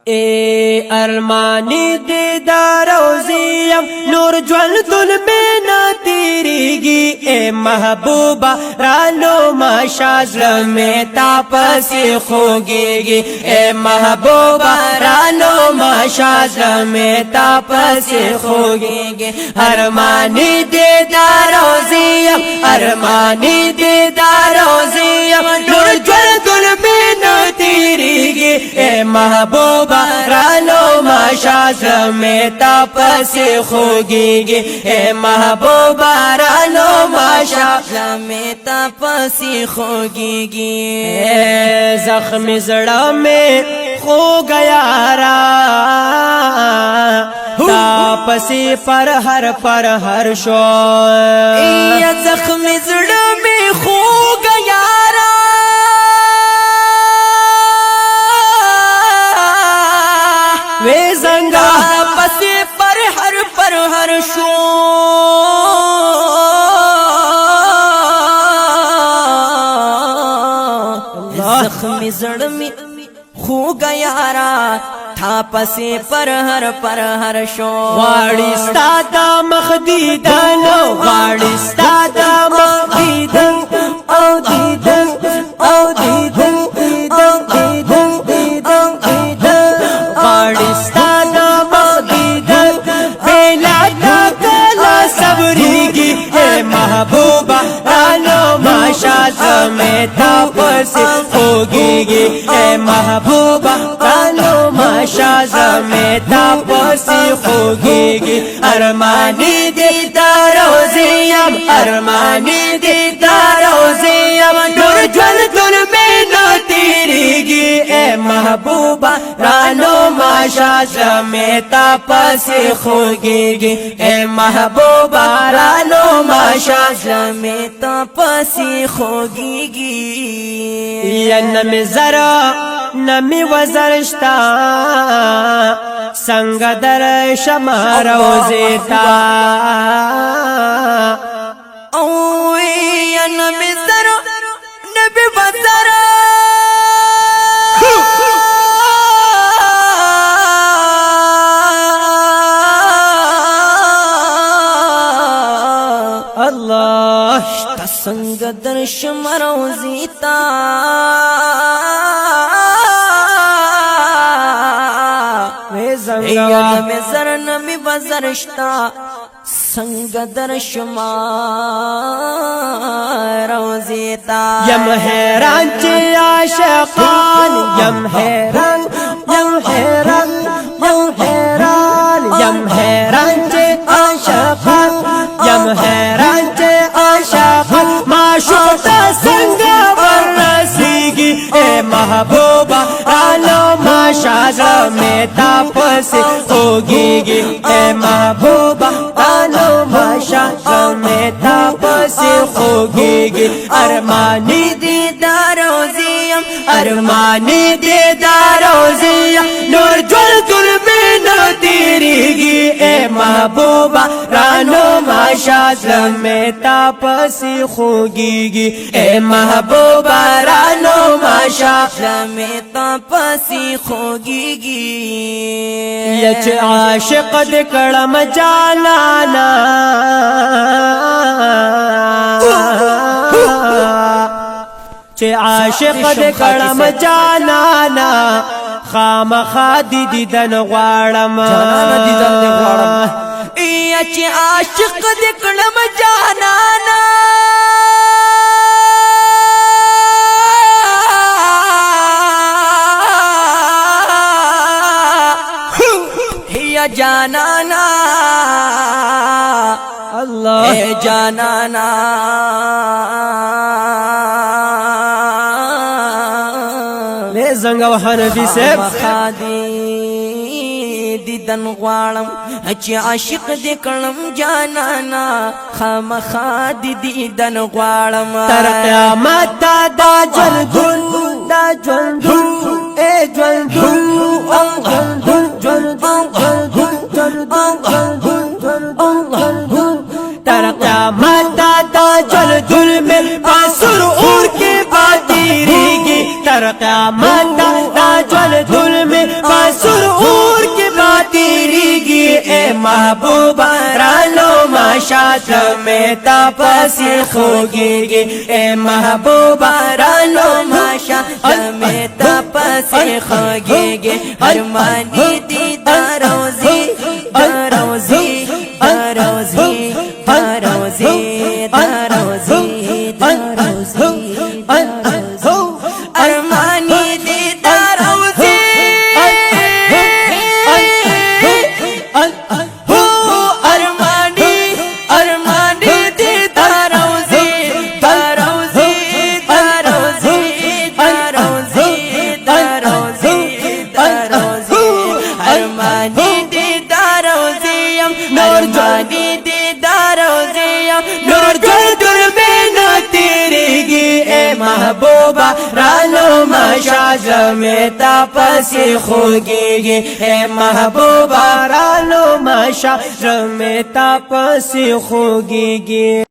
اے ارمانی دیدار روزیم نور جوندن میں نہ تیریگی اے محبوبہ رانو ماشاء میں تاپسی خوگیگی اے محبوبہ رانو ماشاء میں تاپسی خوگیگی ارمانی دیدار روزیم ارمانی دیدار روزیم نور جوندن میں نہ تیریگی اے محبوبہ رانو ماشاء میں تاپسی خوگیگی اے محبوبہ رانو ماشاء میں تاپسی خوگیگی اے زخم زڑا میں خو گیا را تاپسی پر ہر شو اے زخم زڑا میں خو گیا را وے زنگا پسی پر ہر شو زخم زڑ میں خو گیا را تھا پسی پر ہر شو واڑی ستادا مخدیدن واڑی ستادا مخدیدن او دیدن او دیدن واڑی ستادا مخدیدن بیلا تاکلا صبریگی اے محبوبہ رانو ماشاء میں تاپسی خوگیگی اے محبوبہ رانو ماشاء میں تاپسی خوگیگی ارمانی دیدار روزیم ارمانی دیدار روزیم نور جوندن میں نہ تیریگی اے محبوبہ رانو ماشاء میں تاپسی خوگیگی اے محبوبہ رانو ماشاء میں تاپسی خوگیگی یا نمی ذرا نمی وزرشتا سنگ در شما روزیتا اوی یا نمی ذرا نمی وزرا اللہ سنگ در شما روزیتا یا نمی زر نمی وزرشتا سنگ در شما روزیتا یم حیران چی عاشقان یم حیران یم حیران یم حیران یم حیران چی عاشقان یم حیران چی عاشقان معشوقتا سنگ ورسیگی اے محبوبہ رانو ماشاء میں تاپسی خوگیگی اے محبوبہ رانو ماشاء میں تاپسی خوگیگی ارمانی دیدار روزیم ارمانی دیدار روزیم نور جوندن میں نہ تیریگی اے محبوبہ رانو ماشاء میں تاپسی خوگیگی اے محبوبہ رانو ماشاء میں تاپسی خوگیگی یچ عاشق دکڑم جانانا چه عاشق دکڑم جانانا خام خادی دیدن غوارم یچ عاشق دکڑم جانانا جانانا اللہ اے جانانا لے زنگا وحنفی سے خادی دیدن غوارم اچھی عاشق دکڑم جانانا خام خادی دیدن غوارم تر قیامت دا جلدن دا جلدن اے جلدن تر قیامت دا جلدن میں پاسر اور کے باتیریگی تر قیامت دا جلدن میں پاسر महबूबा रालो माशा में तापसी खोगेगे ए महबूबा रालो माशा में तापसी खोगेगे अरमानी दीदार रोजी रोजी रोजी रोजी अरमानी दीदार रोजी अरमानी दीदार रोजी रोजी रोजी रोजी रोजी अरमानी दीदार रोजी नूर जानी दीदार रोजी नूर जल्दुर में न तेरेगी ए महबूबा रालो माशा में तापसी खोगेगे ए महबूबा रालो माशा में तापसी खोगेगे।